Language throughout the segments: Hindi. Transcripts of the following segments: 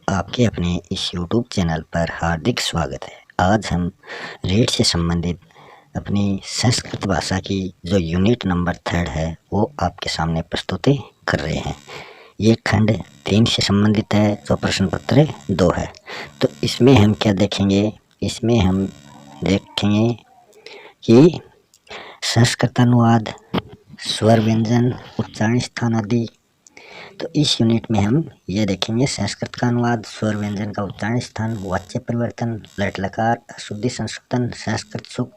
आपके अपने इस YouTube चैनल पर हार्दिक स्वागत है। आज हम रीड से संबंधित अपनी संस्कृत भाषा की जो यूनिट नंबर 3 है वो आपके सामने प्रस्तुति कर रहे हैं। ये खंड 3 से संबंधित है, जो प्रश्न पत्र 2 है। तो इसमें हम क्या देखेंगे? इसमें हम देखेंगे कि संस्कृत अनुवाद, स्वर व्यंजन, उच्चारण स्थान आदि। तो इस यूनिट में हम ये देखेंगे संस्कृत का अनुवाद, स्वर व्यंजन का उच्चारण स्थान, वाच्य परिवर्तन, लट लकार, अशुद्धि संस्कृतन, संस्कृत सूक्ति,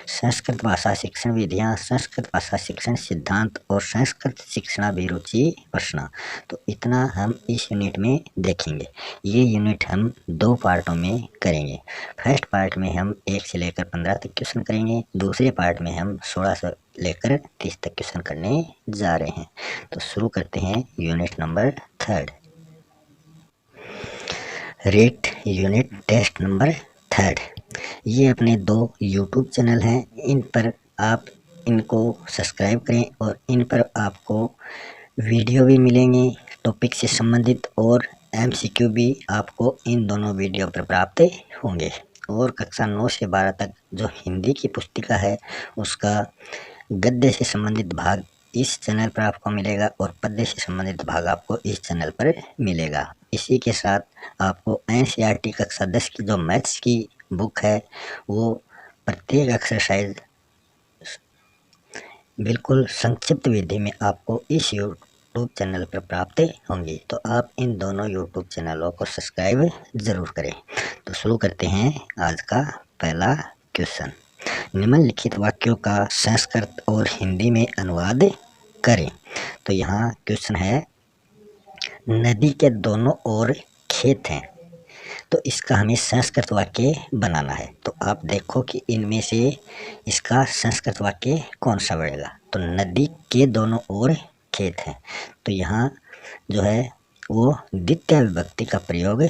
संस्कृत भाषा शिक्षण विधियां, संस्कृत भाषा शिक्षण सिद्धांत और संस्कृत शिक्षणाभिरुचि प्रश्न। तो इतना हम इस यूनिट में देखेंगे। ये यूनिट हम 2 पार्टों में करेंगे। फर्स्ट पार्ट में हम 1 से लेकर 15 तक क्वेश्चन करेंगे। दूसरे पार्ट में हम 16 से लेकर 30 तक क्वेश्चन करने जा रहे हैं। तो शुरू करते हैं unit number 3। REET unit test number 3। ये अपने 2 यूट्यूब चैनल हैं, इन पर आप इनको सब्सक्राइब करें और इन पर आपको वीडियो भी मिलेंगे टॉपिक से संबंधित, और MCQ भी आपको इन दोनों वीडियो पर प्राप्त होंगे। और कक्षा 9 से 12 तक जो हिंदी की पुस्तिका है उसका गद्य से संबंधित भाग इस चैनल पर आपको मिलेगा और पद्य से संबंधित भाग आपको इस चैनल पर मिलेगा। इसी के साथ आपको NCERT कक्षा 10 की जो मैथ्स की बुक है वो प्रत्येक एक्सरसाइज बिल्कुल संक्षिप्त विधि में आपको इस यूट्यूब चैनल पर प्राप्त होंगी। तो आप इन दोनों यूट्यूब चैनलों को सब्सक्राइब जरूर करें। तो शुरू करते हैं आज का पहला क्वेश्चन। निम्नलिखित वाक्यों का संस्कृत और हिंदी में अनुवाद करें। तो यहाँ क्वेश्चन है, नदी के दोनों ओर खेत हैं, तो इसका हमें संस्कृत वाक्य बनाना है। तो आप देखो कि इनमें से इसका संस्कृत वाक्य कौन सा बनेगा। तो नदी के दोनों ओर खेत हैं, तो यहाँ जो है वो द्वितीय विभक्ति का प्रयोग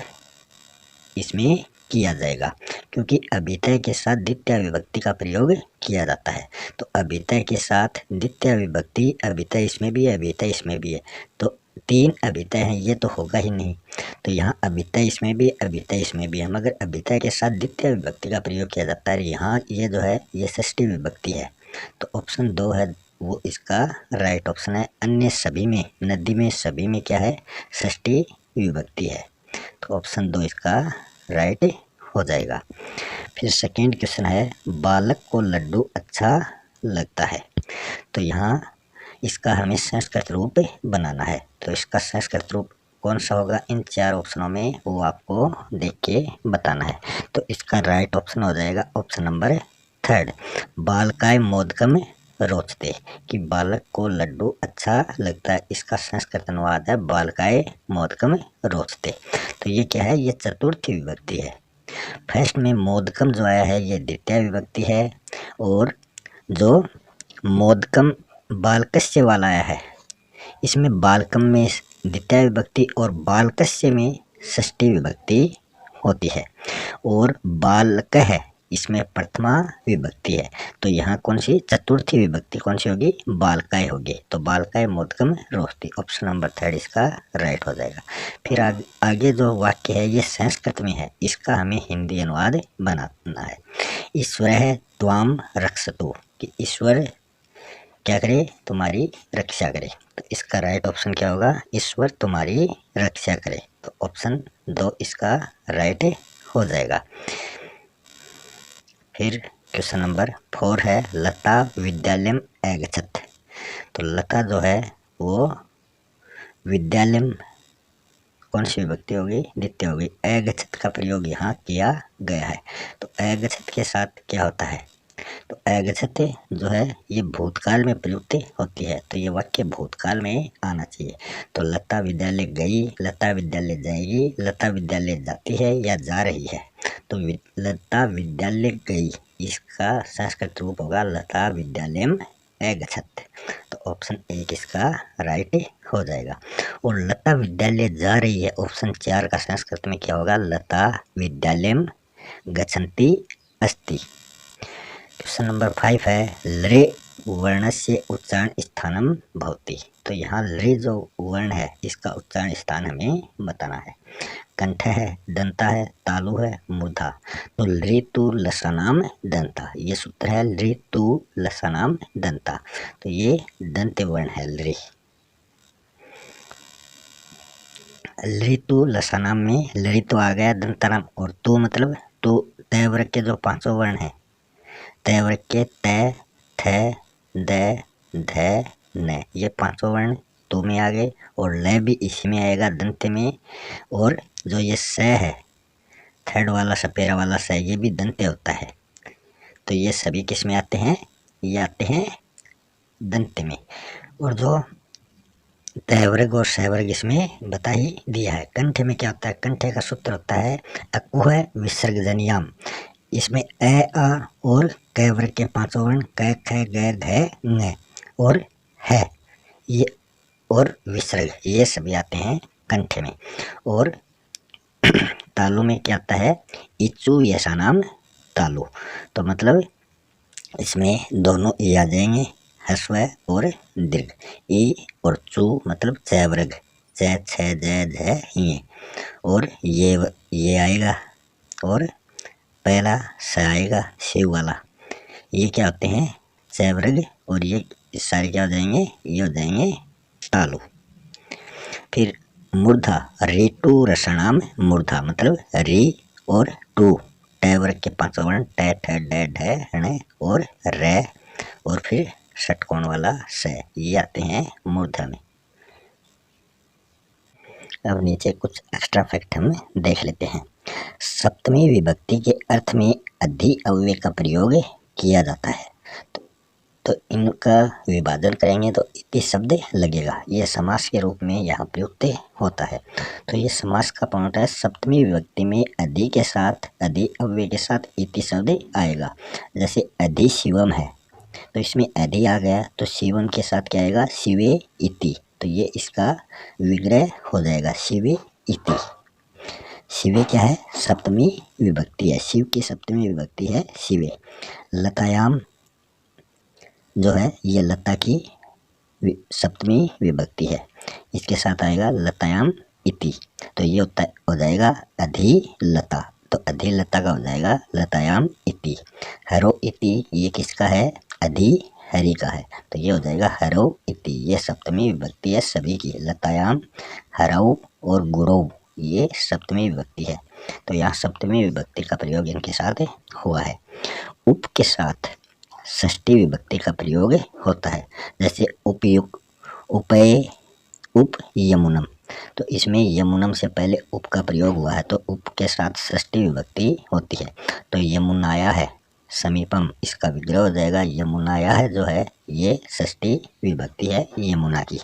इसमें किया जाएगा, क्योंकि अभितय के साथ द्वितीय विभक्ति का प्रयोग किया जाता है। तो अभितय के साथ द्वितीय विभक्ति, अभितय इसमें भी है, अभितय इसमें भी है, तो 3 अभितय हैं, ये तो होगा ही नहीं। तो यहाँ अभितय इसमें भी, अभितय इसमें भी है, मगर अभितय के साथ द्वितीय विभक्ति का प्रयोग किया जाता है। यहाँ ये जो है ये षष्ठी विभक्ति है, तो ऑप्शन 2 है वो इसका राइट ऑप्शन है। अन्य सभी में, नदी में, सभी में क्या है, षष्ठी विभक्ति है, तो ऑप्शन 2 इसका राइट हो जाएगा। फिर सेकेंड क्वेश्चन है, बालक को लड्डू अच्छा लगता है, तो यहाँ इसका हमें संस्कृत रूप बनाना है। तो इसका संस्कृत रूप कौन सा होगा, इन 4 ऑप्शनों में वो आपको देख के बताना है। तो इसका राइट ऑप्शन हो जाएगा ऑप्शन नंबर 3, बालकाय मोदकम रोचते, कि बालक को लड्डू अच्छा लगता है। इसका संस्कृत अनुवाद है बालकाय मोदकम रोचते। तो ये क्या है, ये चतुर्थी विभक्ति है। फर्स्ट में मोदकम जो आया है ये द्वितीय विभक्ति है, और जो मोदकम बालकस्य वाला आया है इसमें बालकम में द्वितीय विभक्ति और बालकस्य में षष्ठी विभक्ति होती है, और बालक है इसमें प्रथमा विभक्ति है। तो यहाँ कौन सी चतुर्थी विभक्ति कौन सी होगी, बालकाय होगी। तो बालकाय मोदकम रोचते, ऑप्शन नंबर 3 इसका राइट हो जाएगा। फिर आगे जो वाक्य है ये संस्कृत में है, इसका हमें हिंदी अनुवाद बनाना है। ईश्वर है त्वाम रक्षतु, कि ईश्वर क्या करे, तुम्हारी रक्षा करे। तो इसका राइट ऑप्शन क्या होगा, ईश्वर तुम्हारी रक्षा करे। तो ऑप्शन 2 इसका राइट हो जाएगा। फिर क्वेश्चन नंबर 4 है, लता विद्यालयम अगच्छत, तो लता जो है वो विद्यालयम कौन सी विभक्ति होगी, द्वितीय होगी। अगच्छत का प्रयोग यहाँ किया गया है। तो अगच्छत के साथ क्या होता है, तो अगच्छत जो है ये भूतकाल में प्रयुक्त होती है, तो ये वाक्य भूतकाल में आना चाहिए। तो लता विद्यालय गई, लता विद्यालय जाएगी, लता विद्यालय जाती है या जा रही है। तो लता विद्यालय गई, इसका संस्कृत रूप होगा लता विद्यालयम अगच्छत। तो ऑप्शन 1 इसका राइट हो जाएगा। और लता विद्यालय जा रही है, ऑप्शन 4 का संस्कृत में क्या होगा, लता विद्यालयम गच्छन्ति अस्ति। क्वेश्चन नंबर 5 है, लरे वर्णस्य उच्चारण स्थानम भवति। तो यहाँ लृ जो वर्ण है इसका उच्चारण स्थान हमें बताना है। कंठ है, दंता है, तालु है, मूर्धा। तो लृतु लसानाम दंता, ये सूत्र है लृतु लसानाम दंता। तो ये दंत वर्ण है लृ। लृतु लसानाम में लृ तो आ गया दंताराम, और तु मतलब तो तय वर्ग के जो पांचों वर्ण है, तय वर्ग के तय, थ, द, ध, न, ये पांचों वर्ण तो में आ गए, और ल भी इसी में आएगा दंत में। और जो ये स है, थर्ड वाला सपेरा वाला स, ये भी दंत होता है। तो ये सभी किस में आते हैं, ये आते हैं दंत में। और जो तय वर्ग और सह वर्ग इसमें बता ही दिया है। कंठ में क्या होता है, कंठ का सूत्र होता है अकुह विसर्गजनियाम। इसमें अ, आ और क वर्ग के पांचों वर्ण क, ख, ग, घ, ng और है, ये और विसर्ग, ये सभी आते हैं कंठ में। और तालु में क्या आता है, इचु ऐसा नाम तालु। तो मतलब इसमें दोनों ए आ जाएंगे, हस्व और दीर्घ। ई और चू मतलब च वर्ग, च, छ, ज, झ, ये, और ये आएगा, और पहला स आएगा शिव वाला। ये क्या होते हैं, च वर्ग, और ये सारे क्या हो जाएंगे, ये हो जाएंगे तालु। फिर मूर्धा, ऋतु रसनाम मूर्धा, मतलब री और टू, ट वर्ग के पांचों वर्ण ट, ठ, ड, ढ, ण और र, और फिर षटकोण वाला स, ये आते हैं मूर्धा में। अब नीचे कुछ एक्स्ट्रा फैक्ट हम देख लेते हैं। सप्तमी विभक्ति के अर्थ में अधि अव्यय का प्रयोग किया जाता है। तो इनका विभाजन करेंगे तो इति शब्द लगेगा, यह समास के रूप में यहाँ प्रयुक्त होता है। तो ये समास का पॉइंट है, सप्तमी विभक्ति में अधि के साथ, अधि अव्यय के साथ इति शब्द आएगा। जैसे अधि शिवम है, तो इसमें अधि आ गया, तो शिवम के साथ क्या आएगा, शिवे इति। तो ये इसका विग्रह हो जाएगा, शिवे इति। शिवे क्या है, सप्तमी विभक्ति है, शिव की सप्तमी विभक्ति है शिवे। लतायाम जो है ये लता की सप्तमी विभक्ति है, इसके साथ आएगा लतायाम इति। तो ये हो जाएगा अधिलता, तो अधिलता का हो जाएगा लतायाम इति। हरो इति ये किसका है, अधि हरि का है, तो ये हो जाएगा हरो इति। ये सप्तमी विभक्ति है सभी की, लतायाम, हरौ और गुरौ, ये सप्तमी विभक्ति है। तो यहाँ सप्तमी विभक्ति का प्रयोग इनके साथ हुआ है। उप के साथ षष्ठी विभक्ति का प्रयोग होता है, जैसे उपयुक्त, उपय, उप यमुनम। तो इसमें यमुनम से पहले उप का प्रयोग हुआ है, तो उप के साथ षष्ठी विभक्ति होती है। तो यमुनाया है समीपम, इसका विग्रह हो जाएगा यमुनाया है, जो है ये षष्ठी विभक्ति है यमुना की।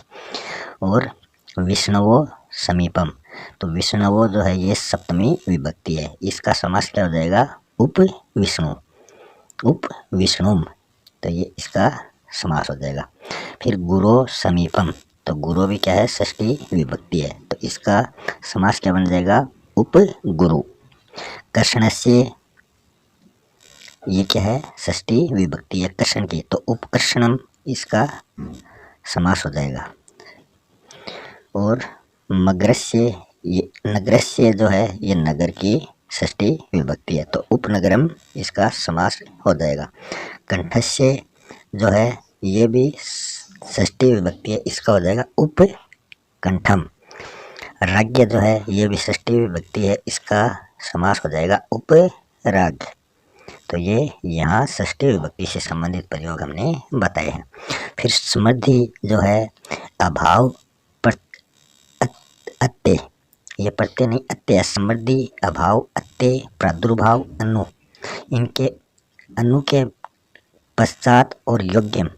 और विष्णुवो समीपम, तो विष्णुवो जो है ये सप्तमी विभक्ति है, इसका समास क्या हो जाएगा, उप विष्णु, उप विष्णुम। तो ये इसका समास हो जाएगा। फिर गुरो समीपम, तो गुरो भी क्या है, षष्ठी विभक्ति है, तो इसका समास क्या बन जाएगा, उप गुरु। कृष्ण से, ये क्या है, षष्ठी विभक्ति है कृष्ण की, तो उपकृष्णम, इसका समास हो जाएगा। और मग्रस्य, ये नगरस्य जो है ये नगर की षष्ठी विभक्ति है, तो उपनगरम, इसका समास हो जाएगा। कंठस्य जो है ये भी षष्ठी विभक्ति है, इसका हो जाएगा उपकंठम। राज्य जो है ये भी षष्ठी विभक्ति है, इसका समास हो जाएगा उपराग। तो ये यहाँ षष्ठी विभक्ति से संबंधित प्रयोग हमने बताए हैं। फिर समृद्धि जो है अभाव, अत्ते, ये प्रत्यय नहीं अत्य, समृद्धि, अभाव, अत्य, प्रादुर्भाव, अनु, इनके अनु के पश्चात और योग्यम,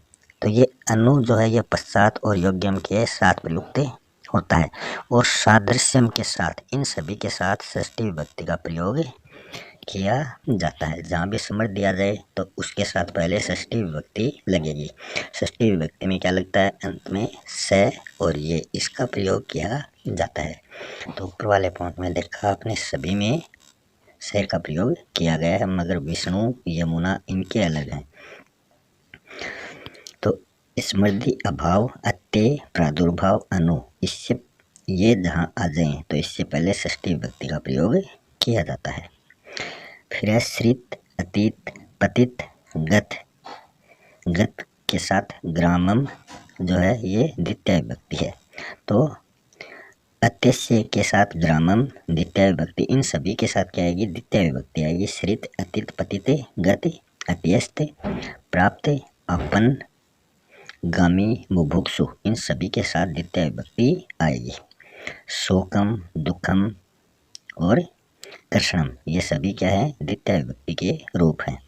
तो ये अनु जो है ये पश्चात और योग्यम के साथ प्रयुक्त होता है। और सादृश्यम के साथ, इन सभी के साथ षष्ठी विभक्ति का प्रयोग किया जाता है। जहाँ भी समृद्धि आ जाए तो उसके साथ पहले षष्ठी विभक्ति लगेगी। षष्ठी विभक्ति में क्या लगता है, अंत में स, और ये इसका प्रयोग किया जाता है। तो ऊपर वाले पॉइंट में देखा आपने, सभी में स का प्रयोग किया गया है, मगर विष्णु, यमुना इनके अलग हैं। स्मृति अभाव अत्यय प्रादुर्भाव अनु, इससे ये जहाँ आ जाए तो इससे पहले षष्ठी विभक्ति का प्रयोग किया जाता है। फिर है श्रित अतीत पतित गत, गत के साथ ग्रामम जो है ये द्वितीय विभक्ति है। तो अत्यस्य के साथ ग्रामम द्वितीय विभक्ति, इन सभी के साथ क्या आएगी? द्वितीय विभक्ति आएगी। श्रित अतीत पतित गत अत्यस्त प्राप्त अपन गामी मुभुक्षु, इन सभी के साथ द्वितीय विभक्ति आएगी। शोकम दुखम और कर्षणम, ये सभी क्या है? द्वितीय विभक्ति के रूप हैं।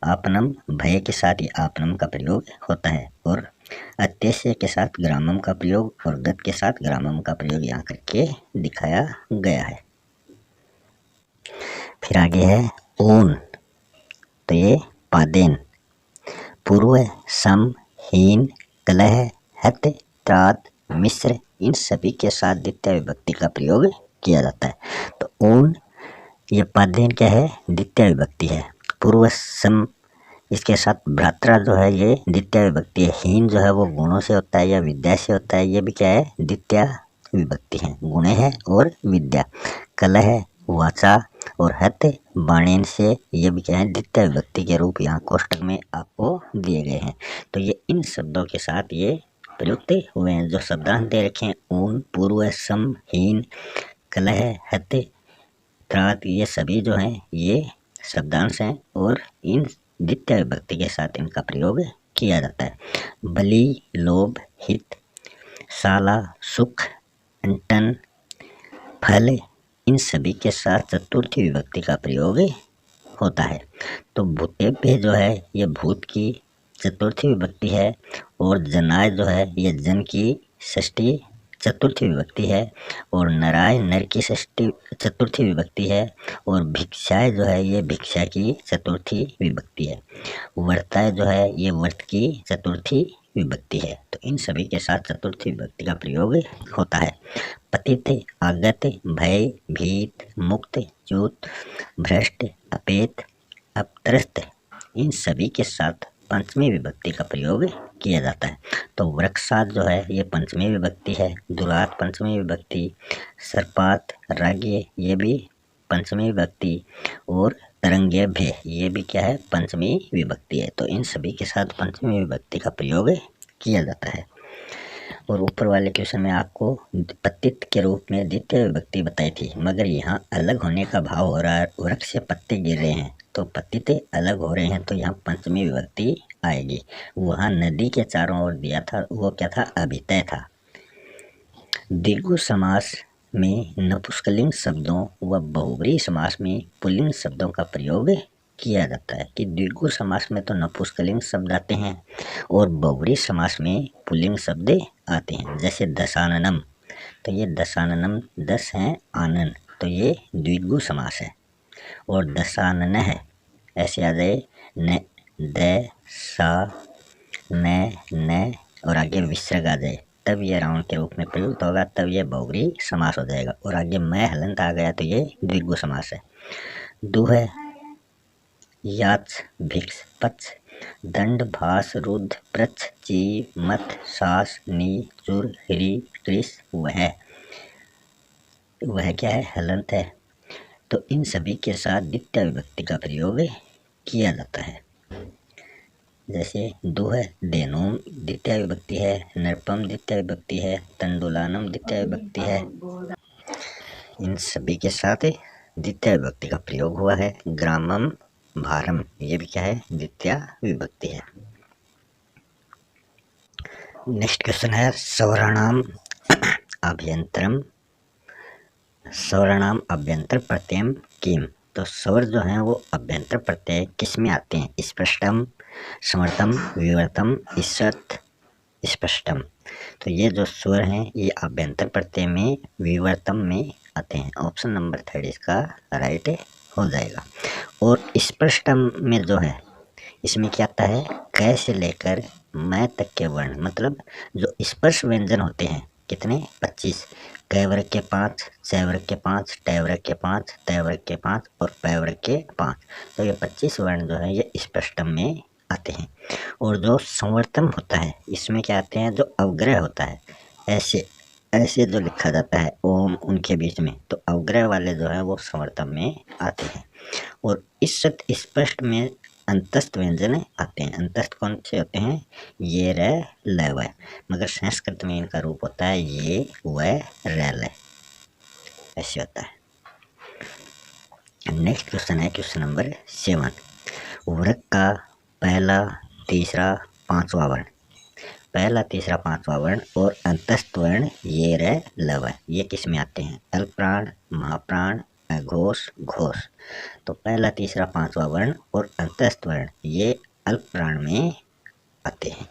आपनम भय के साथ ये आपनम का प्रयोग होता है और अत्यस्य के साथ ग्रामम का प्रयोग और गत के साथ ग्रामम का प्रयोग यहाँ करके दिखाया गया है। फिर आगे है ऊन, तो ये पादेन पूर्व सम हीन कलह हत त्रात मिश्र, इन सभी के साथ द्वितीय विभक्ति का प्रयोग किया जाता है। तो ऊन ये पादेन क्या है? द्वितीय विभक्ति है। पूर्व सम इसके साथ भ्रात्रा जो है ये द्वितीय विभक्ति है। हीन जो है वो गुणों से होता है या विद्या से होता है, ये भी क्या है? द्वितीय विभक्ति है, गुणे है और विद्या। कलह है वाचा और हत बाणेन से, ये भी क्या है? द्वितीय विभक्ति के रूप यहाँ कोष्टक में आपको दिए गए हैं। तो ये इन शब्दों के साथ ये प्रयुक्त हुए हैं। जो शब्दांश दे रखे हैं ऊन, पूर्व सम हीन कलह हत त्रात, ये सभी जो हैं ये शब्दांश हैं और इन द्वितीय विभक्ति के साथ इनका प्रयोग किया जाता है। बलि लोभ हित साला सुख अंटन फल, इन सभी के साथ चतुर्थी विभक्ति का प्रयोग होता है। तो भूतेभ्य जो है ये भूत की चतुर्थी विभक्ति है और जनाय जो है ये जन की षष्ठी चतुर्थी विभक्ति है और नराय नर की षष्ठी चतुर्थी विभक्ति है और भिक्षाय जो है ये भिक्षा की चतुर्थी विभक्ति है। वर्ताय जो है ये वर्त की चतुर्थी विभक्ति है। तो इन सभी के साथ चतुर्थी विभक्ति का प्रयोग होता है। पतित आगत भय भीत मुक्त च्युत भ्रष्ट अपेत अपत्रस्त, इन सभी के साथ पंचमी विभक्ति का प्रयोग किया जाता है। तो वृक्षात जो है ये पंचमी विभक्ति है, दुरात पंचमी विभक्ति, सर्पात राग्य ये भी पंचमी विभक्ति और तरंगे भय ये भी क्या है? पंचमी विभक्ति है। तो इन सभी के साथ पंचमी विभक्ति का प्रयोग किया जाता है। और ऊपर वाले क्वेश्चन में आपको पतित के रूप में द्वितीय विभक्ति बताई थी, मगर यहाँ अलग होने का भाव हो रहा है, वृक्ष से पत्ते गिर रहे हैं तो पतित अलग हो रहे हैं, तो यहाँ पंचमी विभक्ति आएगी। वहाँ नदी के चारों ओर दिया था वो क्या था? अभितय था। द्विगु समास में नपुंसकलिंग शब्दों व बहुव्रीहि समास में पुल्लिंग शब्दों का प्रयोग किया जाता है। कि द्विगु समास में तो नपुंसकलिंग शब्द आते हैं और बहुव्रीहि समास में पुल्लिंग शब्द आते हैं। जैसे दशाननम, तो ये दशाननम 10 हैं आनन, तो ये द्विगु समास है। और दशानन है ऐसे आ जाए न द सा न और आगे विसर्ग आ जाए तब ये रावण के रूप में प्रयुक्त होगा, तब ये बहुव्रीहि समास हो जाएगा। और आगे मैं हलंत आ गया तो ये द्विगु समास है। दु है याच भिक्ष पक्ष दंड भास रुद्ध प्रच्छ ची मत सास नी चुर हिरी कृष वह क्या है? हलंत है। तो इन सभी के साथ द्वितीय विभक्ति का प्रयोग किया जाता है। जैसे दो है देनोम द्वितीय विभक्ति है, नरपम द्वितीय विभक्ति है, तंडुलानम द्वितीय विभक्ति है। इन सभी के साथ द्वितीय विभक्ति का प्रयोग हुआ है। ग्रामम भारम ये भी क्या है? द्वितीय विभक्ति है। नेक्स्ट क्वेश्चन है सवर्णाम अभ्यंतरम सवर्णाम अभ्यंतर प्रत्ययम किम। तो स्वर जो है वो अभ्यंतर प्रत्यय किस में आते हैं? स्पष्टम समर्थम विवर्तम ईषत् स्पष्टम। तो ये जो स्वर हैं ये अभ्यंतर प्रत्यय में विवर्तम में आते हैं। ऑप्शन नंबर 3 इसका राइट हो जाएगा। और स्पष्टम में जो है इसमें क्या आता है? क से लेकर मैं तक के वर्ण, मतलब जो स्पर्श व्यंजन होते हैं कितने? 25। क वर्ग के 5, च वर्ग के 5, ट वर्ग के 5, त वर्ग के 5 और प वर्ग के 5। तो ये 25 वर्ण जो है ये स्पष्टम में आते हैं। और जो संवर्तम होता है इसमें क्या आते हैं, जो अवग्रह होता है ऐसे ऐसे जो लिखा जाता है ओम उनके बीच में, तो अवग्रह वाले जो है वो संवर्तम में आते हैं। और इस शत स्पष्ट में अंतस्थ व्यंजन आते हैं। अंतस्थ कौन से होते हैं, ये र ल व, मगर संस्कृत में इनका रूप होता है ये व र ल, ऐसे होता है। नेक्स्ट क्वेश्चन है क्वेश्चन नंबर 7। वर्ग का पहला तीसरा पांचवा वर्ण, पहला तीसरा पांचवा वर्ण और अंतस्थ वर्ण ये र ल व, ये किस में आते हैं, अल्पप्राण, महाप्राण, अघोष, घोष। तो पहला तीसरा पांचवा वर्ण और अंतस्थ वर्ण ये अल्पप्राण में आते हैं।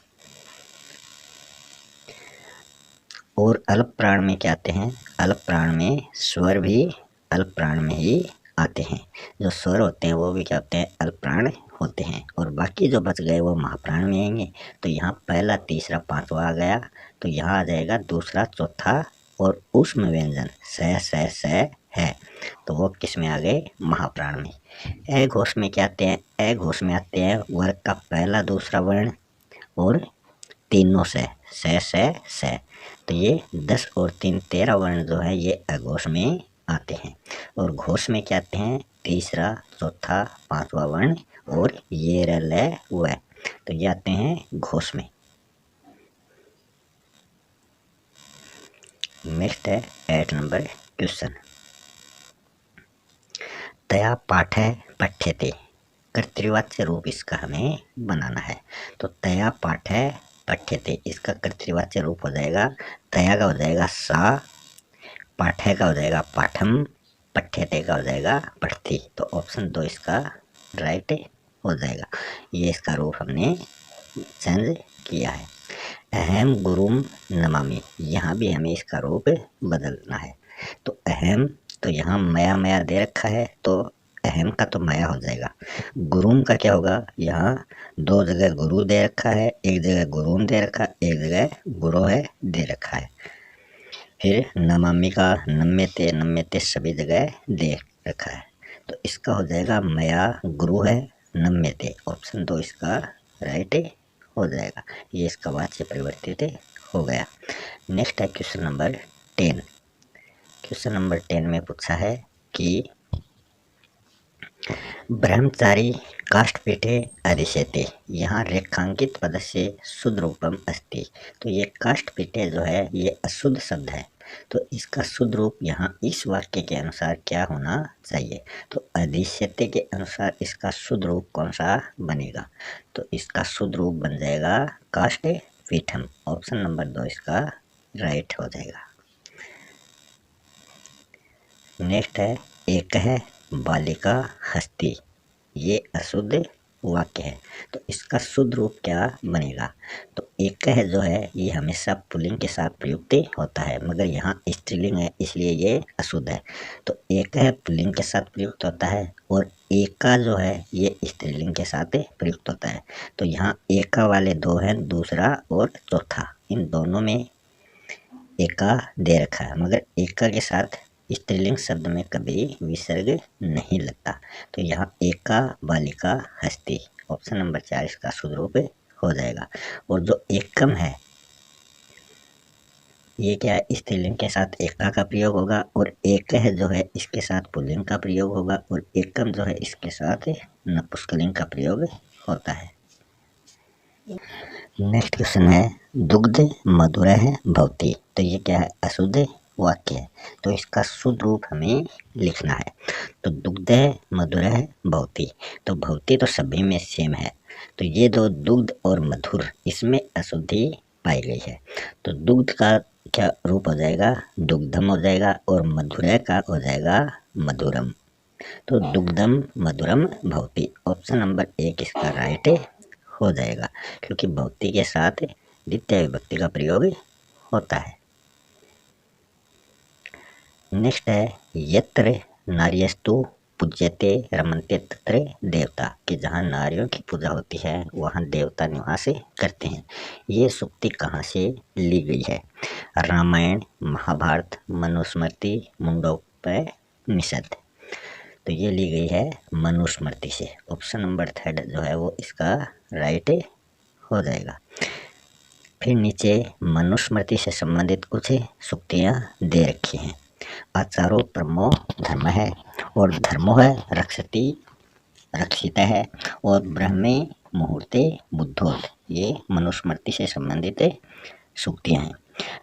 और अल्पप्राण में क्या आते हैं, अल्पप्राण में स्वर भी अल्पप्राण में ही आते हैं। जो स्वर होते हैं वो भी क्या होते हैं, अल्पप्राण होते हैं। और बाकी जो बच गए वो महाप्राण में आएंगे। तो यहाँ पहला तीसरा पांचवा आ गया, तो यहाँ आ जाएगा दूसरा चौथा और ऊष्म व्यंजन स है, तो वो किस में आ गए, महाप्राण में। अघोष में क्या आते हैं, अघोष में आते हैं वर्ग का पहला दूसरा वर्ण और तीनों से। तो ये 10 और 3 13 वर्ण जो है ये अघोष में आते हैं। और घोष में क्या आते हैं, तीसरा चौथा पांचवा वर्ण और ये र ल व, तो ये आते हैं घोष में। नेक्स्ट है 8 नंबर क्वेश्चन। तया पाठ है पठ्यते, कर्तृवाच्य रूप इसका हमें बनाना है। तो तया पाठ है पठ्यते, इसका कर्तृवाच्य रूप हो जाएगा, तया का हो जाएगा सा, पाठ्य का हो जाएगा पाठम, पठ्यते का हो जाएगा पठती। तो ऑप्शन 2 इसका राइट हो जाएगा। ये इसका रूप हमने चेंज किया है। अहम गुरुम नमामि, यहाँ भी हमें इसका रूप बदलना है। तो अहम, तो यहाँ मया मया दे रखा है, तो अहम का तो मया हो जाएगा। गुरुम का क्या होगा, यहाँ 2 जगह गुरु दे रखा है, एक जगह गुरुम दे रखा है, एक जगह गुरु है दे रखा है। फिर नमामि का नम्यते सभी जगह दे रखा है, तो इसका हो जाएगा मया गुरु है नम्यते। ऑप्शन 2 इसका राइट हो जाएगा। ये इसका वाच्य परिवर्तित हो गया। नेक्स्ट है क्वेश्चन नंबर 10। क्वेश्चन नंबर 10 में पूछा है कि ब्रह्मचारी काष्ठपीठे अधिशेते, यहाँ रेखांकित पद से शुद्ध रूपम अस्ति। तो ये काष्ठपीठे जो है ये अशुद्ध शब्द है, तो इसका शुद्ध रूप यहाँ इस वाक्य के अनुसार क्या होना चाहिए। तो अधिशेते के अनुसार इसका शुद्ध रूप कौन सा बनेगा, तो इसका शुद्ध रूप बन जाएगा काष्ठपीठम। ऑप्शन नंबर 2 इसका राइट हो जाएगा। नेक्स्ट है एक है बालिका हस्ती, ये अशुद्ध वाक्य है, तो इसका शुद्ध रूप क्या बनेगा। तो एक है जो है ये हमेशा पुल्लिंग के साथ प्रयुक्त होता है, मगर यहाँ स्त्रीलिंग है इसलिए ये अशुद्ध है। तो एक है पुल्लिंग के साथ प्रयुक्त होता है और एका जो है ये स्त्रीलिंग के साथ प्रयुक्त होता है। तो यहाँ एका वाले 2 हैं, दूसरा और चौथा, इन दोनों में एका दे रखा है, मगर एका के साथ स्त्रीलिंग शब्द में कभी विसर्ग नहीं लगता। तो यहाँ एका बालिका हस्ती, ऑप्शन नंबर 4 इसका शुद्ध रूप हो जाएगा। और जो एकम है ये क्या है, स्त्रीलिंग के साथ एका का प्रयोग होगा, और एक है जो है इसके साथ पुल्लिंग का प्रयोग होगा, और एकम जो है इसके साथ नपुंसकलिंग का प्रयोग होता है। नेक्स्ट क्वेश्चन है दुग्ध मधुर है भवती, तो ये क्या है, अशुद्ध वाक्य है, तो इसका शुद्ध रूप हमें लिखना है। तो दुग्ध मधुर है भवती, तो भवती तो सभी में सेम है, तो ये दो दुग्ध और मधुर इसमें अशुद्धि पाई गई है। तो दुग्ध का क्या रूप हो जाएगा, दुग्धम हो जाएगा, और मधुर का हो जाएगा मधुरम। तो दुग्धम मधुरम भवती, ऑप्शन नंबर 1 इसका राइट हो जाएगा, क्योंकि भवती के साथ द्वितीय विभक्ति का प्रयोग होता है। नेक्स्ट है यत्र नार्यस्तु पूज्यते रमन्ते तत्र देवता, कि जहाँ नारियों की पूजा होती है वहाँ देवता निवास करते हैं। ये सूक्ति कहाँ से ली गई है, रामायण, महाभारत, मनुस्मृति, मुंडोपनिषद। तो ये ली गई है मनुस्मृति से। ऑप्शन नंबर 3 जो है वो इसका राइट हो जाएगा। फिर नीचे मनुस्मृति से संबंधित कुछ सूक्तियाँ दे रखी हैं। आचारो परमो धर्म है, और धर्मो है रक्षति रक्षित है, और ब्रह्मे मुहूर्ते बुद्धोद। ये मनुस्मृति से संबंधित सूक्तियाँ हैं।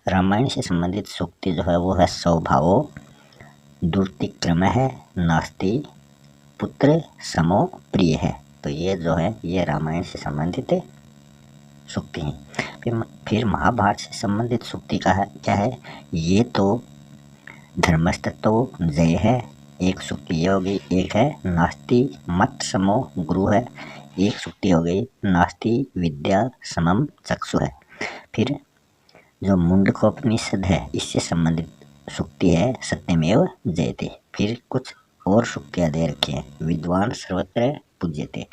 रामायण से संबंधित सूक्ति जो है वो है स्वभावो दुर्तिक्रम है, नास्ति पुत्र समो प्रिय है। तो ये जो है ये रामायण से संबंधित सूक्ति हैं। फिर महाभारत से संबंधित सूक्ति का है क्या है, ये तो धर्मस्तत्व जय है, एक सूक्ति ये हो गई। एक है नास्ति मत समो गुरु है, एक सूक्ति हो गई। नास्ति विद्या समम चक्षु है। फिर जो मुंडकोपनिषद है इससे संबंधित सूक्ति है सत्यमेव जयते। फिर कुछ और सूक्तियाँ दे रखी हैं। विद्वान सर्वत्र पूज्यते,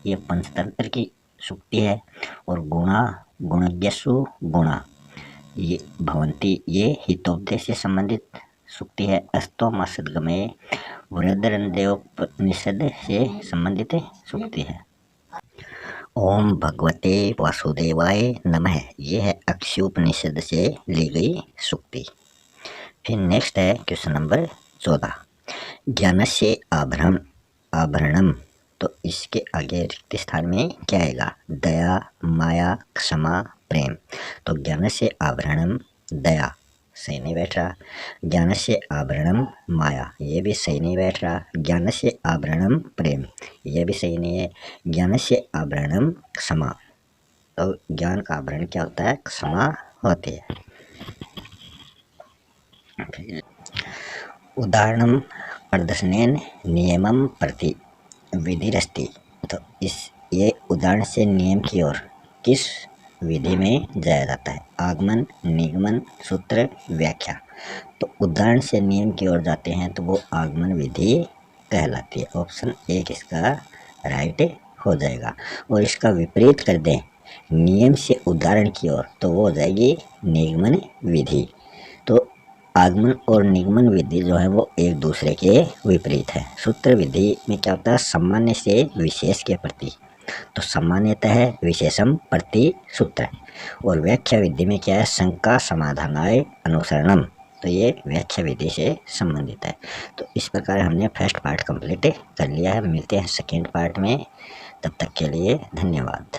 ये पंचतंत्र की सूक्ति है। और गुणा गुणज्ञसु गुणा ये भवंती, ये हितोपदेश से संबंधित सूक्ति है। अस्तोमा सद्गमे वृद्धरंदेवोपनिषद से संबंधित सूक्ति है। ओम भगवते वासुदेवाय नमः, ये है अक्षयोपनिषद से ली गई सूक्ति। फिर नेक्स्ट है क्वेश्चन नंबर 14, ज्ञानस्य आभरणम। तो इसके आगे रिक्त स्थान में क्या आएगा, दया माया क्षमा प्रेम। तो ज्ञानस्य आभरणम दया सही नहीं बैठ रहा, ज्ञानस्य आभरणम माया ये भी सही नहीं बैठ रहा, ज्ञानस्य आभरणम प्रेम ये भी सही नहीं है, ज्ञानस्य आभरणम क्षमा। तो ज्ञान का आभरण क्या होता है, क्षमा होती है। उदाहरणम प्रदर्शनेन नियमम प्रति विधिरस्ति। तो ये उदाहरण से नियम की ओर किस विधि में जाया जाता है, आगमन निगमन सूत्र व्याख्या। तो उदाहरण से नियम की ओर जाते हैं तो वो आगमन विधि कहलाती है। ऑप्शन 1 इसका राइट हो जाएगा। और इसका विपरीत कर दें नियम से उदाहरण की ओर तो वो हो जाएगी निगमन विधि। तो आगमन और निगमन विधि जो है वो एक दूसरे के विपरीत है। सूत्र विधि में क्या होता है, सामान्य से विशेष के प्रति, तो सामान्यतः है विशेषम प्रति सूत्र। और व्याख्या विधि में क्या है, शंका समाधानाय अनुसरणम। तो ये व्याख्या विधि से संबंधित है। तो इस प्रकार हमने फर्स्ट पार्ट कंप्लीट कर लिया है। मिलते हैं सेकेंड पार्ट में, तब तक के लिए धन्यवाद।